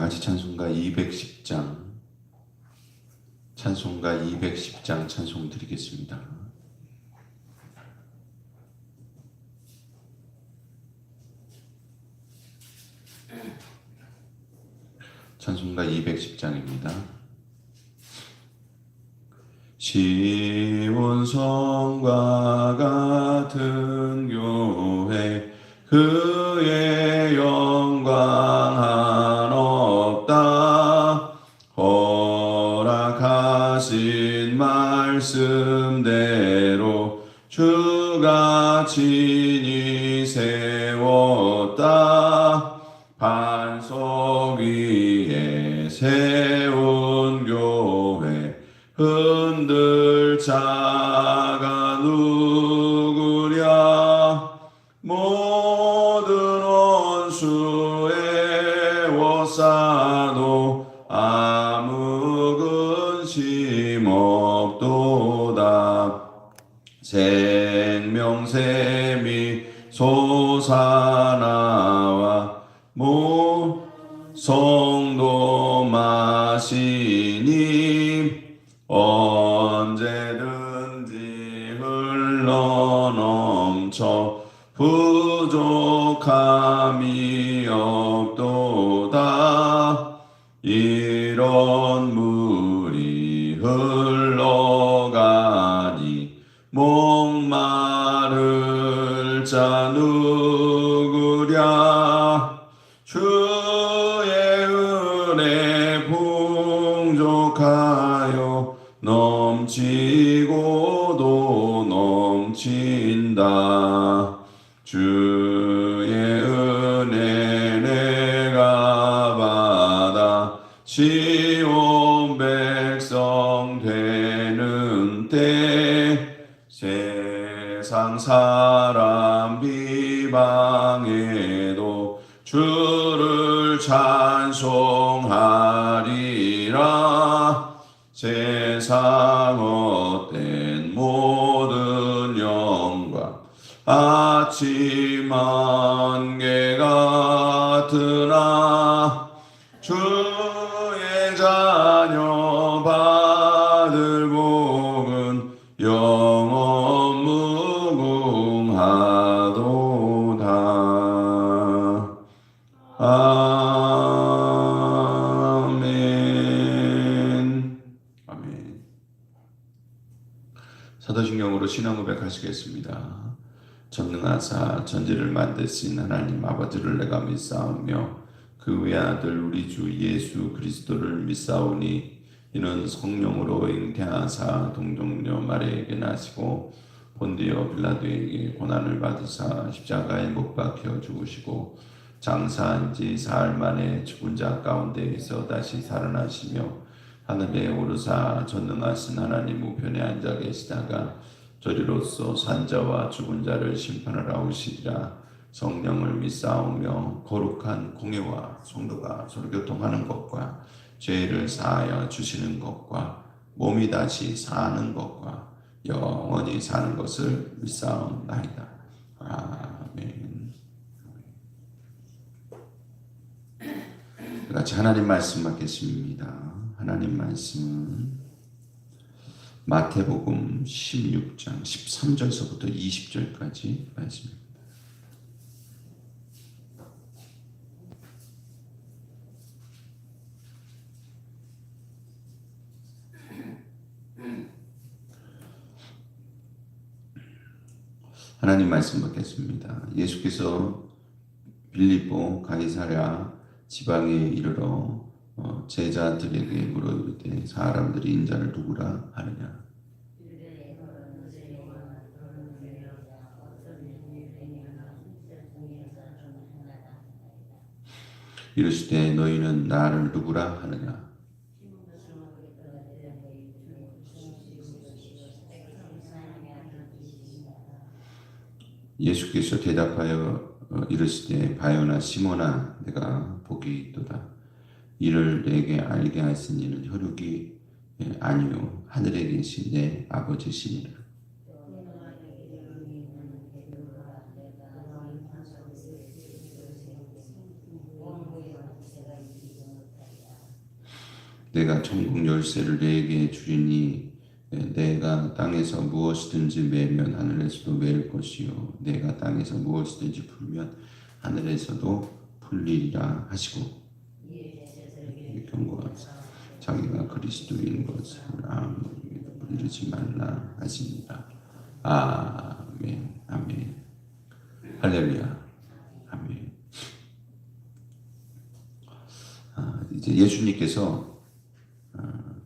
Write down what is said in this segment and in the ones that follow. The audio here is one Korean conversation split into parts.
같이 찬송가 210장 찬송 드리겠습니다. 찬송가 210장입니다. 시온성과 같은 교회 그의 영광 한없다. 허락하신 말씀대로 주가 친히 세웠다. 반석 위에 세운 교회 흔들 자가 누구랴. 모든 원수의 워싸도 아무 근심 없도다. 생명샘이 솟아나와 성도 마시니 언제든지 흘러넘쳐 부족함이 없도다. 이런 물이 흘러가니 목마를 자 누구랴. 주의 은혜 풍족하여 넘치고도 넘친다. 주의 은혜 내가 받아 시온 백성 되는 때 세상 사람 비방해도 주를 찬송하리라. 세상 헛된 모든 영광 아침 안개 같으나 주의 자녀 받을 복은 영원 무궁하도다. 아멘. 아멘. 사도신경으로 신앙 고백하시겠습니다. 전능하사 천지를 만드신 하나님 아버지를 내가 믿사오며 그 외아들 우리 주 예수 그리스도를 믿사오니 이는 성령으로 잉태하사 동정녀 마리아에게 나시고 본디오 빌라도에게 고난을 받으사 십자가에 못 박혀 죽으시고 장사한 지 사흘 만에 죽은 자 가운데에서 다시 살아나시며 하늘에 오르사 전능하신 하나님 우편에 앉아 계시다가 저리로서 산자와 죽은 자를 심판하러 오시리라. 성령을 믿사오며 거룩한 공예와 성도가 서로 교통하는 것과 죄를 사하여 주시는 것과 몸이 다시 사는 것과 영원히 사는 것을 믿사옵나이다. 아멘. 같이 하나님 말씀 받겠습니다. 하나님 말씀은 마태복음 16장 13절서부터 20절까지 말씀입니다. 하나님 말씀 받겠습니다. 예수께서 빌립보 가이사랴 지방에 이르러 제자들에게 물어 이르되 사람들이 인자를 누구라 하느냐. 이르시되 너희는 나를 누구라 하느냐. 예수께서 대답하여 이르시되 바요나 시몬아 내가 복이 있도다. 이를 내게 알게 하신 이는 혈육이 아니요 하늘에 계신 내 아버지시니라. 내가 천국 열쇠를 네게 주리니 내가 땅에서 무엇이든지 매면 하늘에서도 매일 것이요 내가 땅에서 무엇이든지 풀면 하늘에서도 풀리리라 하시고 경고하사 자기가 그리스도인 것을 아무에게도 물리지 말라 하시니라. 아멘. 아멘. 할렐루야. 아멘. 이제 예수님께서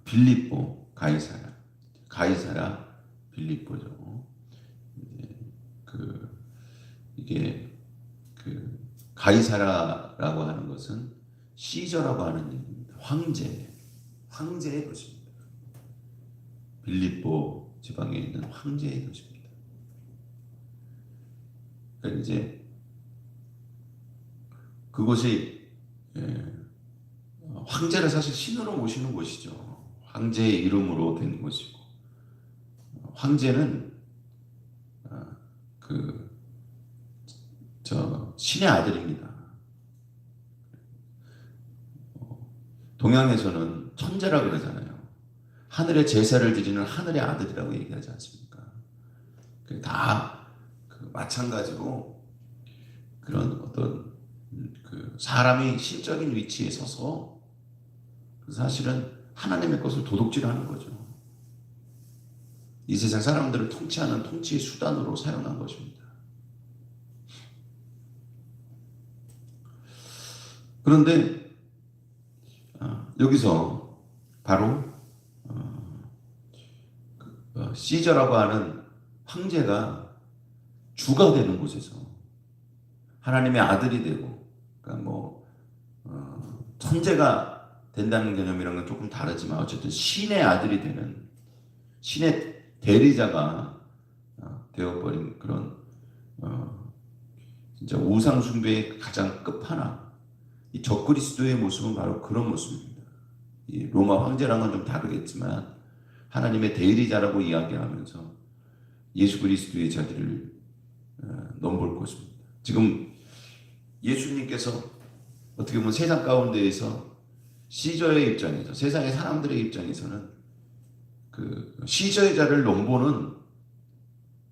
빌립보 가이사라 빌립보죠. 이게 가이사라라고 하는 것은 시저라고 하는 얘기입니다. 황제의 도시입니다. 빌립보 지방에 있는 황제의 도시입니다. 그러니까 이제 그곳이 황제를 사실 신으로 모시는 곳이죠. 황제의 이름으로 된 곳이고 황제는 신의 아들입니다. 동양에서는 천재라 그러잖아요. 하늘의 제사를 드리는 하늘의 아들이라고 얘기하지 않습니까? 다 마찬가지로 그런 어떤 사람이 신적인 위치에 서서 사실은 하나님의 것을 도둑질하는 거죠. 이 세상 사람들을 통치하는 통치의 수단으로 사용한 것입니다. 그런데 여기서 바로 시저라고 하는 황제가 주가 되는 곳에서 하나님의 아들이 되고, 그러니까 천재가 된다는 개념이랑은 조금 다르지만 어쨌든 신의 아들이 되는 신의 대리자가 되어버린 그런 진짜 우상 숭배의 가장 끝판왕, 이 적그리스도의 모습은 바로 그런 모습입니다. 이 로마 황제랑은 좀 다르겠지만 하나님의 대리자라고 이야기하면서 예수 그리스도의 자리를 넘볼 것입니다. 지금 예수님께서 어떻게 보면 세상 가운데에서 시저의 입장에서, 세상의 사람들의 입장에서는 시저의 자리를 넘보는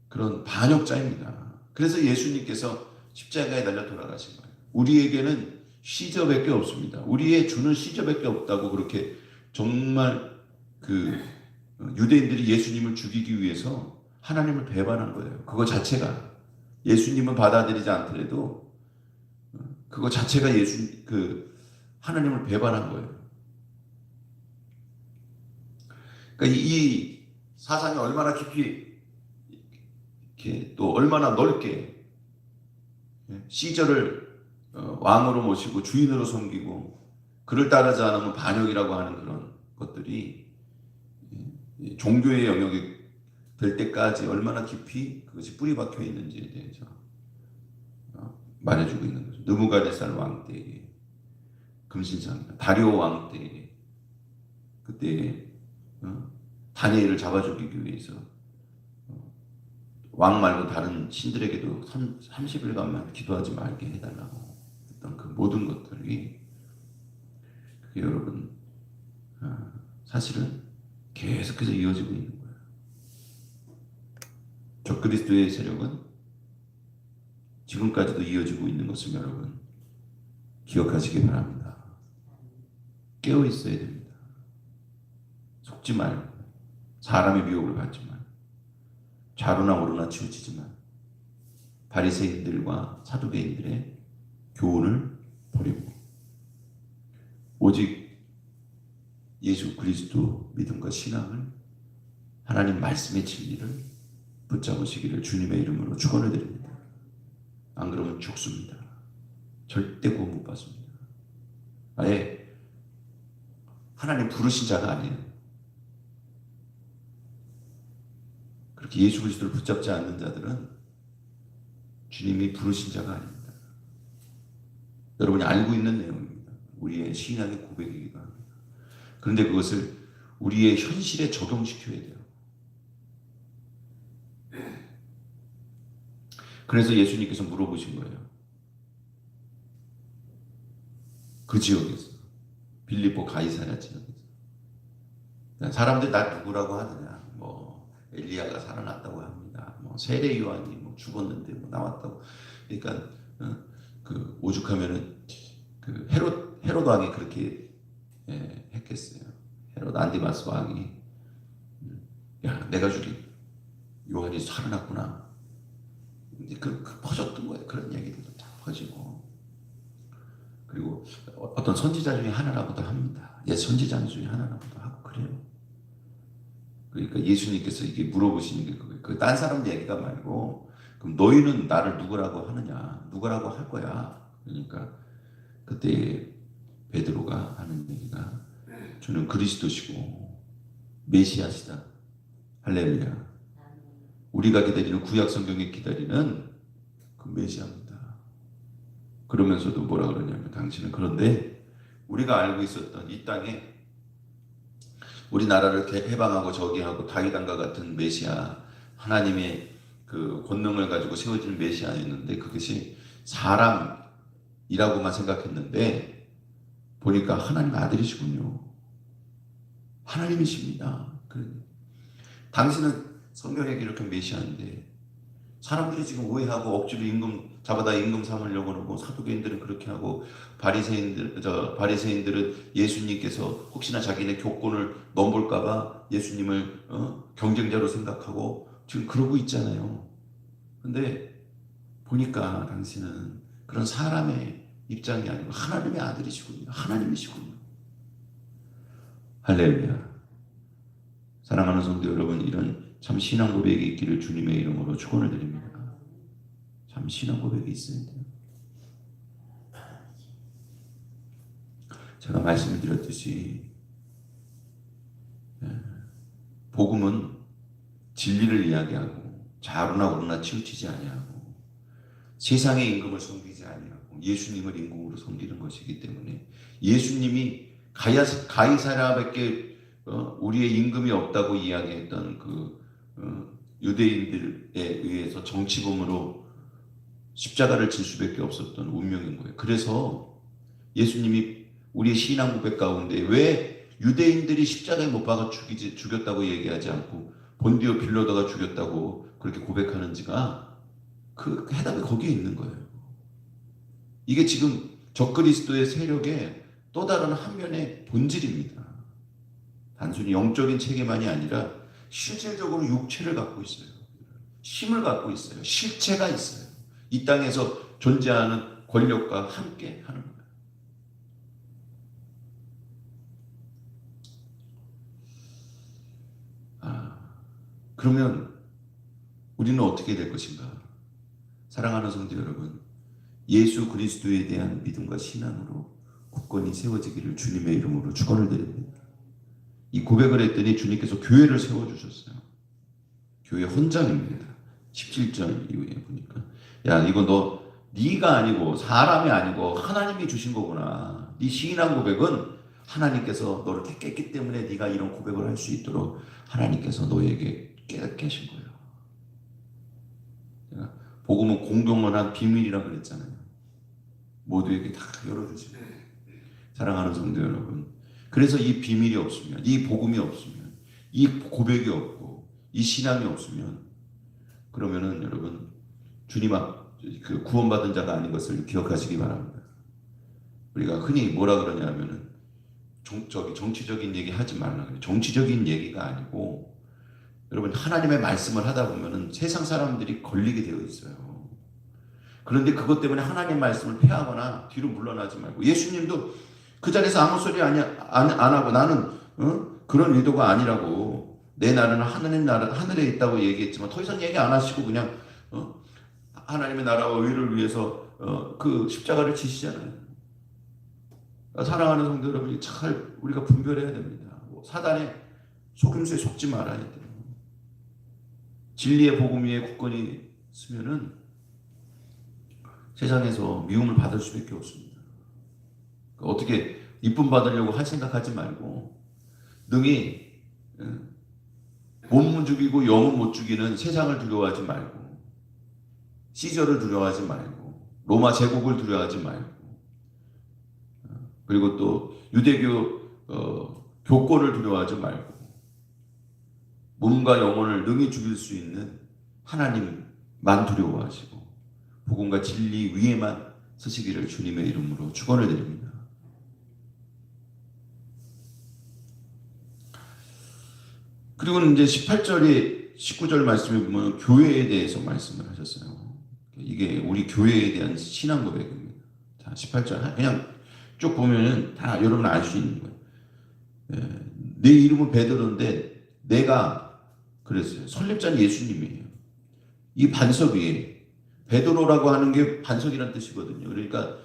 그런 반역자입니다. 그래서 예수님께서 십자가에 달려 돌아가신 거예요. 우리에게는 시저밖에 없습니다. 우리의 주는 시저밖에 없다고 그렇게 정말 유대인들이 예수님을 죽이기 위해서 하나님을 배반한 거예요. 그거 자체가 예수님은 받아들이지 않더라도 그거 자체가 하나님을 배반한 거예요. 그러니까 이 사상이 얼마나 깊이 이렇게 또 얼마나 넓게 시저를 왕으로 모시고 주인으로 섬기고 그를 따르지 않으면 반역이라고 하는 그런 것들이 종교의 영역이 될 때까지 얼마나 깊이 그것이 뿌리 박혀 있는지에 대해서 말해주고 있는 거죠. 느부갓네살 왕 때에 금신상 다리오 왕 때에 그때 다니엘을 잡아 죽이기 위해서 왕 말고 다른 신들에게도 30일간만 기도하지 말게 해달라고 했던 그 모든 것들이 그게 여러분 사실은 계속해서 이어지고 있는 거예요. 적그리스도의 세력은 지금까지도 이어지고 있는 것을 여러분 기억하시기 바랍니다. 깨어 있어야 됩니다. 속지 말고 사람의 미혹을 받지만 좌로나 우로나 치우치지만 바리새인들과 사두개인들의 교훈을 버리고 오직 예수 그리스도 믿음과 신앙을 하나님 말씀의 진리를 붙잡으시기를 주님의 이름으로 축원을 드립니다. 안 그러면 죽습니다. 절대 구원 못 받습니다. 아예 하나님 부르신 자가 아니에요. 그렇게 예수 그리스도를 붙잡지 않는 자들은 주님이 부르신 자가 아닙니다. 여러분이 알고 있는 내용입니다. 우리의 신앙의 고백이기도 합니다. 그런데 그것을 우리의 현실에 적용시켜야 돼요. 그래서 예수님께서 물어보신 거예요. 그 지역에서 빌립보 가이사랴 지역에서 사람들이 나 누구라고 하느냐. 뭐 엘리야가 살아났다고 합니다. 뭐 세례 요한이 뭐 죽었는데 뭐 나왔다고. 그러니까 그 오죽하면은 그 헤롯 왕이 그렇게 했겠어요. 헤롯 안디마스 왕이 야 내가 죽인 요한이 살아났구나. 그 퍼졌던 거예요. 그런 얘기들도 다 퍼지고. 그리고 어떤 선지자 중에 하나라고도 합니다. 선지자 중에 하나라고도 하고 그래요. 그러니까 예수님께서 이게 물어보시는 게 그거예요. 그 딴 사람 얘기가 말고 그럼 너희는 나를 누구라고 하느냐? 누구라고 할 거야? 그러니까 그때 베드로가 하는 얘기가 저는 그리스도시고 메시아시다. 할렐루야. 우리가 기다리는 구약 성경에 기다리는 그 메시아입니다. 그러면서도 뭐라 그러냐면 당신은 그런데 우리가 알고 있었던 이 땅에 우리나라를 해방하고 저기하고 다윗 왕과 같은 메시아 하나님의 그 권능을 가지고 세워지는 메시아였는데 그것이 사람이라고만 생각했는데 보니까 하나님 아들이시군요. 하나님이십니다. 당신은 성경에 기록한 메시아인데 사람들이 지금 오해하고 억지로 임금 잡아다 임금 삼으려고 하고 사두개인들은 그렇게 하고 바리새인들은 예수님께서 혹시나 자기네 교권을 넘볼까봐 예수님을 경쟁자로 생각하고 지금 그러고 있잖아요. 근데 보니까 당신은 그런 사람의 입장이 아니고 하나님의 아들이시군요. 하나님이시군요. 할렐루야. 사랑하는 성도 여러분, 이런 참 신앙 고백이 있기를 주님의 이름으로 축원을 드립니다. 참 신앙 고백이 있어야 돼요. 제가 말씀을 드렸듯이 복음은 진리를 이야기하고 자루나 우루나 치우치지 아니하고 세상의 임금을 섬기지 아니하고 예수님을 임금으로 섬기는 것이기 때문에 예수님이 가이사랴밖에 우리의 임금이 없다고 이야기했던 그 유대인들에 의해서 정치범으로 십자가를 질 수밖에 없었던 운명인 거예요. 그래서 예수님이 우리의 신앙 고백 가운데 왜 유대인들이 십자가에 못 박아 죽였다고 얘기하지 않고 본디오 빌라도가 죽였다고 그렇게 고백하는지가 그 해답이 거기에 있는 거예요. 이게 지금 적그리스도의 세력의 또 다른 한 면의 본질입니다. 단순히 영적인 체계만이 아니라 실질적으로 육체를 갖고 있어요. 힘을 갖고 있어요. 실체가 있어요. 이 땅에서 존재하는 권력과 함께 하는 거예요. 그러면 우리는 어떻게 될 것인가? 사랑하는 성도 여러분, 예수 그리스도에 대한 믿음과 신앙으로 굳건히 세워지기를 주님의 이름으로 축원을 드립니다. 이 고백을 했더니 주님께서 교회를 세워주셨어요. 교회 헌장입니다. 17절 이후에 보니까 야 이거 네가 아니고 사람이 아니고 하나님이 주신 거구나. 네 신앙 고백은 하나님께서 너를 택했기 때문에 네가 이런 고백을 할 수 있도록 하나님께서 너에게 깨닫게 하신 거예요. 제가 복음은 공동원한 비밀이라 그랬잖아요. 모두에게 다 열어주시고. 사랑하는 성도 여러분, 그래서 이 비밀이 없으면, 이 복음이 없으면, 이 고백이 없고, 이 신앙이 없으면, 그러면은 여러분 주님 앞 그 구원받은 자가 아닌 것을 기억하시기 바랍니다. 우리가 흔히 뭐라 그러냐면은 정치적인 얘기 하지 말라 그래요. 정치적인 얘기가 아니고 여러분 하나님의 말씀을 하다 보면은 세상 사람들이 걸리게 되어 있어요. 그런데 그것 때문에 하나님 말씀을 폐하거나 뒤로 물러나지 말고 예수님도 그 자리에서 아무 소리 안 하고 나는 그런 의도가 아니라고 내 나라는 하나님 나라 하늘에 있다고 얘기했지만 더 이상 얘기 안 하시고 그냥 하나님의 나라와 의를 위해서 그 십자가를 지시잖아요. 사랑하는 성도 여러분이 잘 우리가 분별해야 됩니다. 사단의 속임수에 속지 말아야 돼요. 진리의 복음 위에 굳건히 서면은 세상에서 미움을 받을 수밖에 없습니다. 어떻게 이쁨 받으려고 할 생각하지 말고 능히 몸은 죽이고 영은 못 죽이는 세상을 두려워하지 말고 시저를 두려워하지 말고 로마 제국을 두려워하지 말고 그리고 또 유대교 교권을 두려워하지 말고 몸과 영혼을 능히 죽일 수 있는 하나님만 두려워하시고 복음과 진리 위에만 서시기를 주님의 이름으로 축원을 드립니다. 그리고는 이제 18절에 19절 말씀에 보면 교회에 대해서 말씀을 하셨어요. 이게 우리 교회에 대한 신앙 고백입니다. 자, 18절 그냥 쭉 보면은 다 여러분 알 수 있는 거예요. 내 이름은 베드로인데 내가 그랬어요. 설립자는 예수님이에요. 이 반석 위에 베드로라고 하는 게 반석이라는 뜻이거든요. 그러니까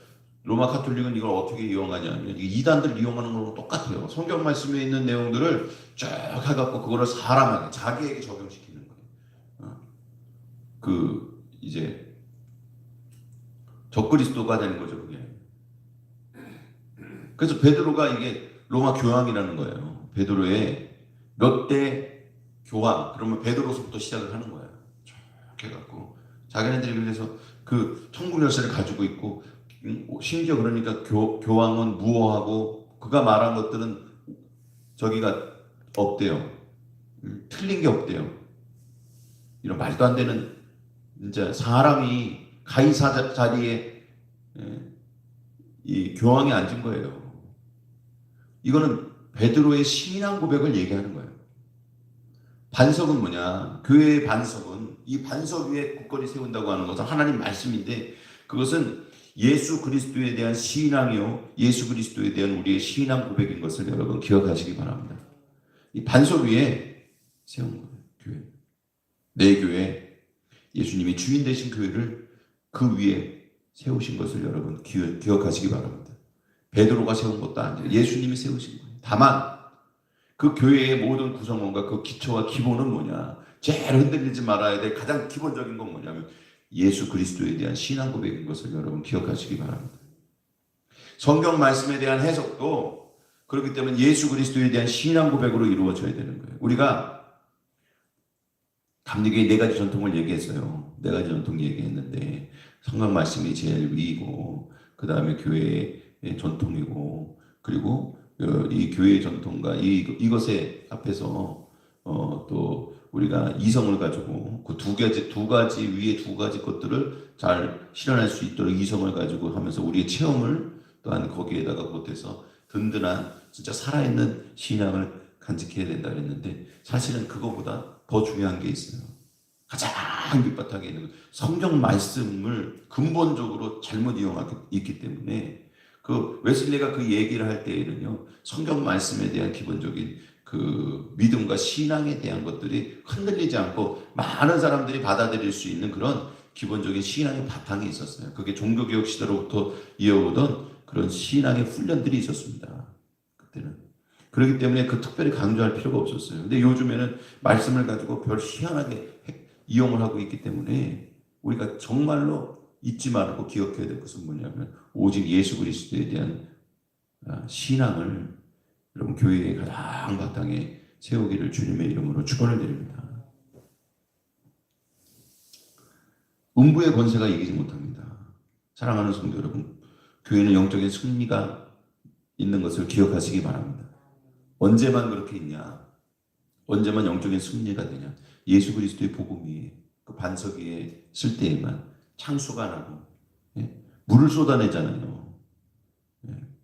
로마 카톨릭은 이걸 어떻게 이용하냐면 이단들 이용하는 거랑 똑같아요. 성경 말씀에 있는 내용들을 쭉 해갖고 그거를 사람에게 자기에게 적용시키는 거예요. 이제 적그리스도가 되는 거죠, 그게. 그래서 베드로가 이게 로마 교황이라는 거예요. 베드로의 몇 대 교황, 그러면 베드로서부터 시작을 하는 거예요. 쭉 해갖고 자기네들이 그래서 그 천국 열쇠를 가지고 있고, 심지어 그러니까 교황은 무오하고 그가 말한 것들은 저기가 없대요. 틀린 게 없대요. 이런 말도 안 되는 진짜 사람이 가이사 자리에 이 교황이 앉은 거예요. 이거는 베드로의 신앙 고백을 얘기하는 거예요. 반석은 뭐냐? 교회의 반석은 이 반석 위에 굳건히 세운다고 하는 것은 하나님 말씀인데 그것은 예수 그리스도에 대한 신앙이요, 예수 그리스도에 대한 우리의 신앙 고백인 것을 여러분 기억하시기 바랍니다. 이 반석 위에 세운 거예요. 교회. 내 교회, 예수님이 주인 되신 교회를 그 위에 세우신 것을 여러분 기억하시기 바랍니다. 베드로가 세운 것도 아니에요. 예수님이 세우신 거예요. 다만 그 교회의 모든 구성원과 그 기초와 기본은 뭐냐? 제일 흔들리지 말아야 될 가장 기본적인 건 뭐냐면 예수 그리스도에 대한 신앙 고백인 것을 여러분 기억하시기 바랍니다. 성경 말씀에 대한 해석도 그렇기 때문에 예수 그리스도에 대한 신앙 고백으로 이루어져야 되는 거예요. 우리가 감리교의 네 가지 전통을 얘기했어요. 네 가지 전통 얘기했는데 성경 말씀이 제일 위이고 그 다음에 교회의 전통이고 그리고 이 교회의 전통과 이것의 앞에서 또 우리가 이성을 가지고 그 두 가지 위에 두 가지 것들을 잘 실현할 수 있도록 이성을 가지고 하면서 우리의 체험을 또한 거기에다가 보태서 든든한 진짜 살아있는 신앙을 간직해야 된다 그랬는데 사실은 그거보다 더 중요한 게 있어요. 가장 밑바탕에 있는 성경 말씀을 근본적으로 잘못 이용하고 있기 때문에 그 웨슬리가 그 얘기를 할 때에는요 성경 말씀에 대한 기본적인 그 믿음과 신앙에 대한 것들이 흔들리지 않고 많은 사람들이 받아들일 수 있는 그런 기본적인 신앙의 바탕이 있었어요. 그게 종교개혁 시대로부터 이어오던 그런 신앙의 훈련들이 있었습니다. 그때는. 그렇기 때문에 그 특별히 강조할 필요가 없었어요. 근데 요즘에는 말씀을 가지고 별 희한하게 이용을 하고 있기 때문에 우리가 정말로 잊지 말고 기억해야 될 것은 뭐냐면 오직 예수 그리스도에 대한 신앙을 여러분 교회의 가장 바탕에 세우기를 주님의 이름으로 축원을 드립니다. 음부의 권세가 이기지 못합니다. 사랑하는 성도 여러분, 교회는 영적인 승리가 있는 것을 기억하시기 바랍니다. 언제만 그렇게 있냐? 언제만 영적인 승리가 되냐? 예수 그리스도의 복음이 그 반석 위에 쓸 때에만 창수가 나고 물을 쏟아내잖아요.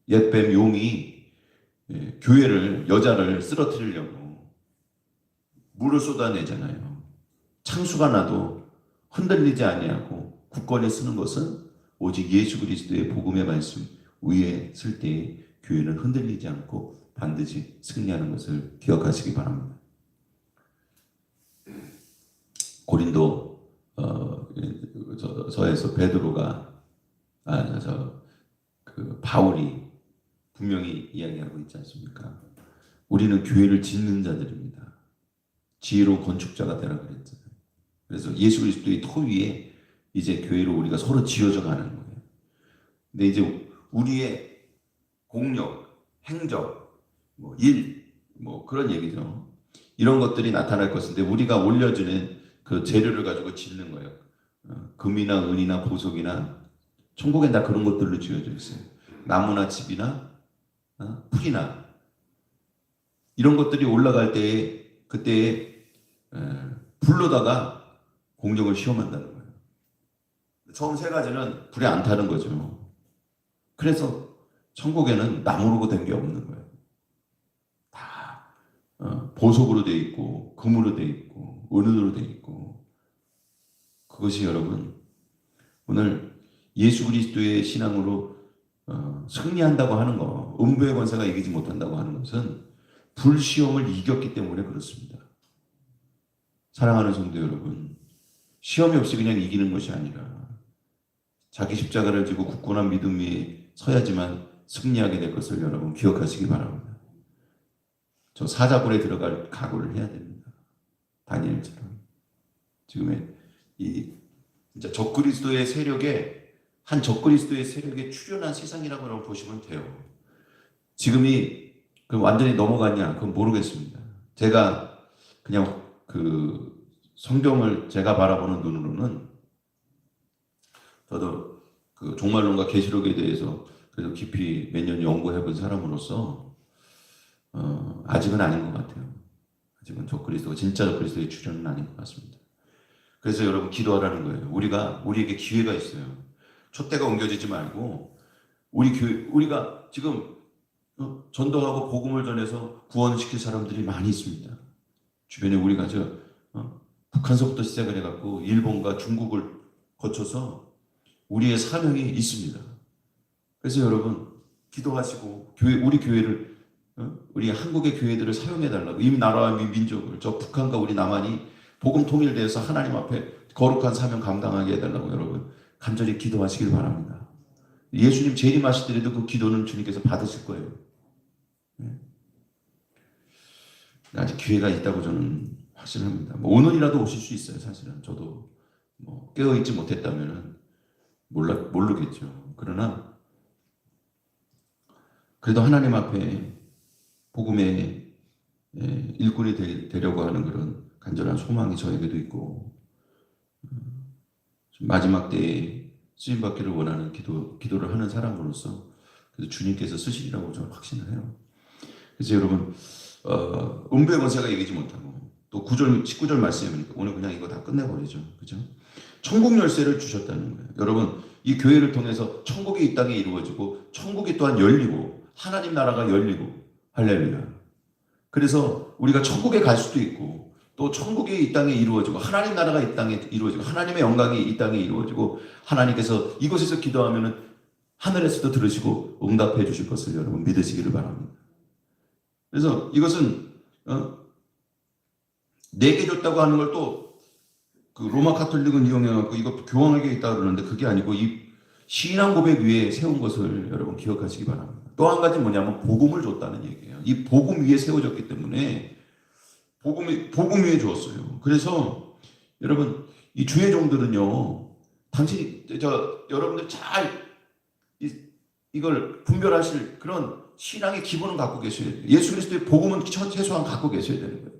옛뱀 용이 교회를 여자를 쓰러뜨리려고 물을 쏟아내잖아요. 창수가 나도 흔들리지 아니하고 굳건히 쓰는 것은 오직 예수 그리스도의 복음의 말씀 위에 쓸 때에 교회는 흔들리지 않고 반드시 승리하는 것을 기억하시기 바랍니다. 고린도 서에서 베드로가 바울이 분명히 이야기하고 있지 않습니까? 우리는 교회를 짓는 자들입니다. 지혜로운 건축자가 되라 그랬잖아요. 그래서 예수 그리스도의 토 위에 이제 교회로 우리가 서로 지어져 가는 거예요. 근데 이제 우리의 공력, 행적, 일, 그런 얘기죠. 이런 것들이 나타날 것인데 우리가 올려주는 그 재료를 가지고 짓는 거예요. 금이나 은이나 보석이나 천국엔 다 그런 것들로 지어져 있어요. 나무나 집이나 풀이나 이런 것들이 올라갈 때에 그때에 불로다가 공적을 시험한다는 거예요. 처음 세 가지는 불에 안 타는 거죠. 그래서 천국에는 나무로 된 게 없는 거예요. 다 보석으로 돼 있고 금으로 돼 있고 은으로 돼 있고, 그것이 여러분 오늘 예수 그리스도의 신앙으로 승리한다고 하는 거, 음부의 권세가 이기지 못한다고 하는 것은 불시험을 이겼기 때문에 그렇습니다. 사랑하는 성도 여러분, 시험이 없이 그냥 이기는 것이 아니라 자기 십자가를 지고 굳건한 믿음 위에 서야지만 승리하게 될 것을 여러분 기억하시기 바랍니다. 저 사자굴에 들어갈 각오를 해야 됩니다. 다니엘처럼. 지금의 이 진짜 적그리스도의 세력에, 한 적그리스도의 세력에 출현한 세상이라고 여러분 보시면 돼요. 지금이 완전히 넘어갔냐? 그건 모르겠습니다. 제가 그냥 그 성경을 제가 바라보는 눈으로는, 저도 그 종말론과 계시록에 대해서 그래도 깊이 몇 년 연구해 본 사람으로서 아직은 아닌 것 같아요. 아직은 적그리스도가 진짜 적그리스도의 출현은 아닌 것 같습니다. 그래서 여러분 기도하라는 거예요. 우리에게 기회가 있어요. 촛대가 옮겨지지 말고 우리가 지금 전도하고 복음을 전해서 구원시킬 사람들이 많이 있습니다. 주변에 우리가 북한서부터 시작을 해갖고 일본과 중국을 거쳐서 우리의 사명이 있습니다. 그래서 여러분 기도하시고 우리 교회를, 우리 한국의 교회들을 사용해달라고, 이 나라와 민족을, 저 북한과 우리 남한이 복음 통일돼서 하나님 앞에 거룩한 사명 감당하게 해달라고 여러분 간절히 기도하시길 바랍니다. 예수님 재림하시더라도 그 기도는 주님께서 받으실 거예요. 아직 기회가 있다고 저는 확신합니다. 오늘이라도 오실 수 있어요. 사실은 저도 깨어있지 못했다면 모르겠죠. 그러나 그래도 하나님 앞에 복음의 일꾼이 되려고 하는 그런 간절한 소망이 저에게도 있고, 마지막 때에 쓰임받기를 원하는 기도를 하는 사람으로서 그래서 주님께서 쓰시리라고 저는 확신을 해요. 그래서 여러분 음부의 권세가 이기지 못하고, 또 9절 19절 말씀이니까 오늘 그냥 이거 다 끝내버리죠. 그죠? 천국 열쇠를 주셨다는 거예요. 여러분 이 교회를 통해서 천국이 이 땅에 이루어지고 천국이 또한 열리고 하나님 나라가 열리고, 할렐루야. 그래서 우리가 천국에 갈 수도 있고, 또 천국이 이 땅에 이루어지고 하나님 나라가 이 땅에 이루어지고 하나님의 영광이 이 땅에 이루어지고, 하나님께서 이곳에서 기도하면은 하늘에서도 들으시고 응답해 주실 것을 여러분 믿으시기를 바랍니다. 그래서 이것은 내게 줬다고 하는 걸 또 그 로마 카톨릭은 이용해갖고 이거 교황에게 있다 그러는데, 그게 아니고 이 신앙 고백 위에 세운 것을 여러분 기억하시기 바랍니다. 또 한 가지 뭐냐면 복음을 줬다는 얘기예요. 이 복음 위에 세워졌기 때문에 복음 위에 주었어요. 그래서 여러분 이 주의 종들은요, 여러분들 잘 이걸 분별하실 그런 신앙의 기본을 갖고 계셔야 돼요. 예수 그리스도의 복음은 최소한 갖고 계셔야 되는 거예요.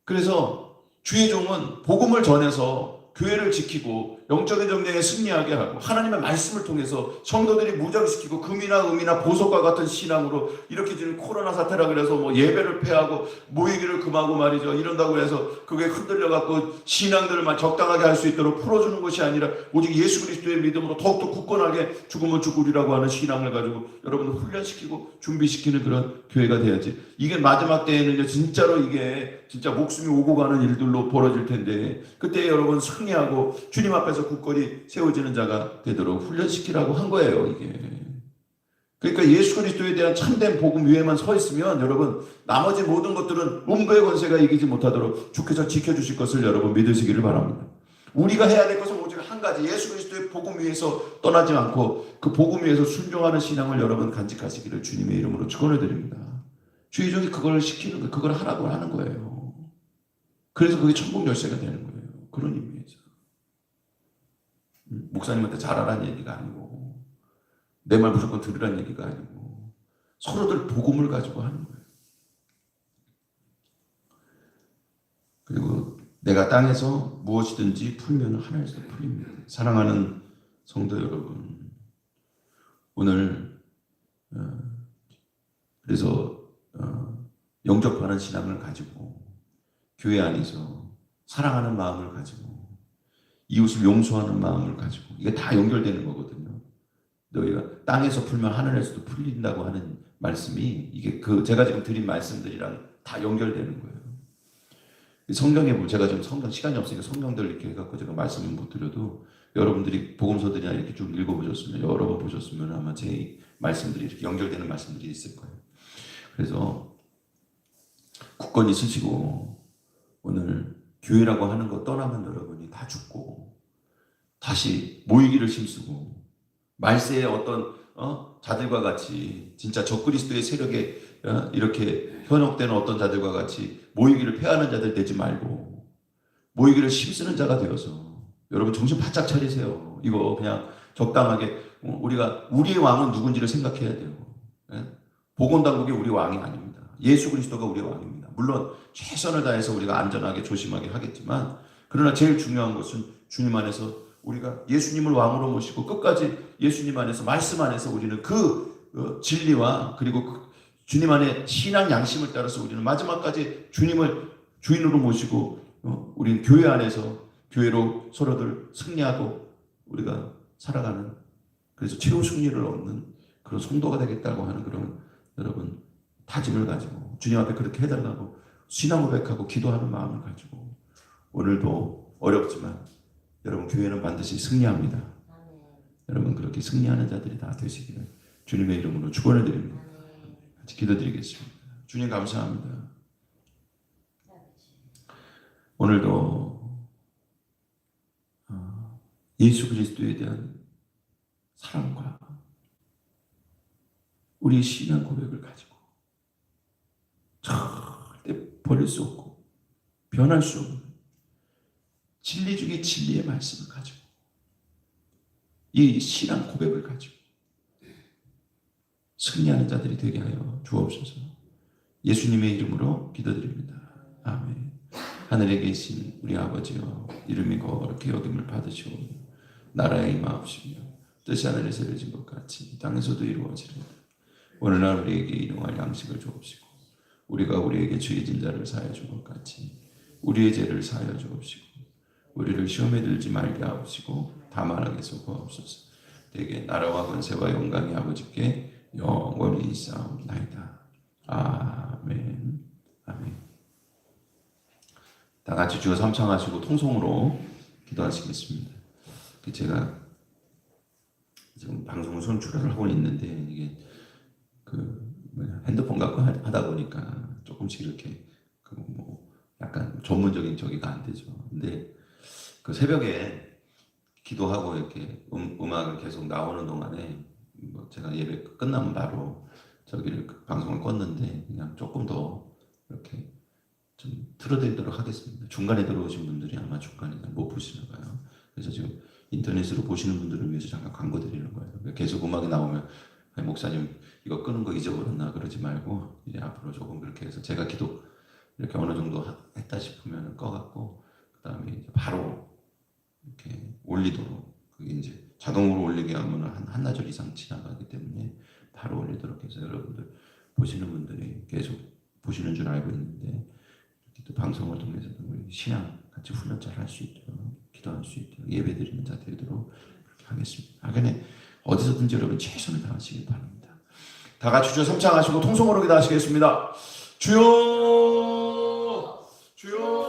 그래서 주의 종은 복음을 전해서 교회를 지키고 영적인 전쟁에 승리하게 하고, 하나님의 말씀을 통해서 성도들이 무장시키고 금이나 음이나 보석과 같은 신앙으로, 이렇게 지금 코로나 사태라 그래서 예배를 폐하고 모이기를 금하고 말이죠, 이런다고 해서 그게 흔들려갖고 신앙들을 적당하게 할 수 있도록 풀어주는 것이 아니라 오직 예수 그리스도의 믿음으로 더욱더 굳건하게 죽으면 죽으리라고 하는 신앙을 가지고 여러분을 훈련시키고 준비시키는 그런 교회가 돼야지. 이게 마지막 때에는요 진짜로 이게 진짜 목숨이 오고 가는 일들로 벌어질 텐데, 그때 여러분 승리하고 주님 앞에서 굳건히 세워지는 자가 되도록 훈련시키라고 한 거예요, 이게. 그러니까 예수 그리스도에 대한 참된 복음 위에만 서 있으면 여러분 나머지 모든 것들은 음부의 권세가 이기지 못하도록 주께서 지켜주실 것을 여러분 믿으시기를 바랍니다. 우리가 해야 될 것은 오직 한 가지, 예수 그리스도의 복음 위에서 떠나지 않고 그 복음 위에서 순종하는 신앙을 여러분 간직하시기를 주님의 이름으로 축원해 드립니다. 주의 종이 그걸 시키는 거예요. 그걸 하라고 하는 거예요. 그래서 그게 천국 열쇠가 되는 거예요. 그런 의미에서. 목사님한테 잘하라는 얘기가 아니고, 내 말 무조건 들으라는 얘기가 아니고, 서로들 복음을 가지고 하는 거예요. 그리고 내가 땅에서 무엇이든지 풀면 하늘에서 풀립니다. 사랑하는 성도 여러분, 오늘 그래서 영접하는 신앙을 가지고 교회 안에서 사랑하는 마음을 가지고 이웃을 용서하는 마음을 가지고 이게 다 연결되는 거거든요. 너희가 땅에서 풀면 하늘에서도 풀린다고 하는 말씀이 이게 제가 지금 드린 말씀들이랑 다 연결되는 거예요. 성경에 보면 제가 지금 성경 시간이 없으니까 성경들 이렇게 해갖고 제가 말씀을 못 드려도 여러분들이 복음서들이나 이렇게 쭉 읽어보셨으면 여러 번 보셨으면 아마 제 말씀들이 이렇게 연결되는 말씀들이 있을 거예요. 그래서 굳건히 서시고 오늘 교회라고 하는 거 떠나면 여러분이 다 죽고 다시 모이기를 힘쓰고 말세의 어떤 자들과 같이 진짜 적그리스도의 세력에 이렇게 현혹되는 어떤 자들과 같이 모이기를 패하는 자들 되지 말고 모이기를 힘쓰는 자가 되어서 여러분 정신 바짝 차리세요. 이거 그냥 적당하게 우리가 우리의 왕은 누군지를 생각해야 돼요. 복음당국이 우리 왕이 아닙니다. 예수 그리스도가 우리의 왕입니다. 물론 최선을 다해서 우리가 안전하게 조심하게 하겠지만 그러나 제일 중요한 것은 주님 안에서 우리가 예수님을 왕으로 모시고 끝까지 예수님 안에서 말씀 안에서 우리는 그 진리와 그리고 주님 안에 신앙 양심을 따라서 우리는 마지막까지 주님을 주인으로 모시고 우리는 교회 안에서 교회로 서로들 승리하고 우리가 살아가는 그래서 최후 승리를 얻는 그런 성도가 되겠다고 하는 그런 여러분 다짐을 가지고 주님 앞에 그렇게 해달라고 신앙 고백하고 기도하는 마음을 가지고 오늘도 어렵지만 여러분 교회는 반드시 승리합니다. 여러분 그렇게 승리하는 자들이 다 되시기를 주님의 이름으로 축원을 드립니다. 같이 기도드리겠습니다. 주님 감사합니다. 오늘도 예수 그리스도에 대한 사랑과 우리의 신앙 고백을 가지고 절대 버릴 수 없고 변할 수 없는 진리 중에 진리의 말씀을 가지고 이 신앙 고백을 가지고 승리하는 자들이 되게 하여 주옵소서. 예수님의 이름으로 기도드립니다. 아멘. 하늘에 계신 우리 아버지여 이름이 거룩히 여김을 받으시오며 나라에 임하옵시며 뜻이 하늘에서 이루어진 것 같이 땅에서도 이루어지리이다. 오늘날 우리에게 일용할 양식을 주옵시고 우리가 우리에게 죄진 자를 사하여 준 것 같이 우리의 죄를 사하여 주옵시고 우리를 시험에 들지 말게 하옵시고 다만 악에서 구하옵소서. 대개 나라와 권세와 영광이 아버지께 영원히 있사옵나이다. 아멘. 아멘. 다 같이 주여 삼창하시고 통성으로 기도하시겠습니다. 제가 지금 방송을 송출을 하고 있는데 이게 핸드폰 갖고 하다 보니까 조금씩 이렇게 약간 전문적인 저기가 안 되죠. 근데 새벽에 기도하고 이렇게 음악을 계속 나오는 동안에 제가 예배 끝나면 바로 저기를 방송을 껐는데 그냥 조금 더 이렇게 좀 틀어드리도록 하겠습니다. 중간에 들어오신 분들이 아마 중간에 못 보시나 봐요. 그래서 지금 인터넷으로 보시는 분들을 위해서 잠깐 광고 드리는 거예요. 계속 음악이 나오면 목사님 이거 끄는 거 잊어버렸나 그러지 말고 이제 앞으로 조금 그렇게 해서 제가 기도 이렇게 어느 정도 했다 싶으면 꺼갖고 그 다음에 이제 바로 이렇게 올리도록 그게 이제 자동으로 올리게 하면 한 한나절 이상 지나가기 때문에 바로 올리도록 해서 여러분들 보시는 분들이 계속 보시는 줄 알고 있는데 이렇게 또 방송을 통해서 우리 신앙 같이 훈련 잘 할 수 있도록 기도할 수 있도록 예배 드리는 자 되도록 그렇게 하겠습니다. 하여간에 어디서든지 여러분 최선을 다하시길 바랍니다. 다 같이 주여 삼창하시고 통성으로 기도하시겠습니다. 주여 주여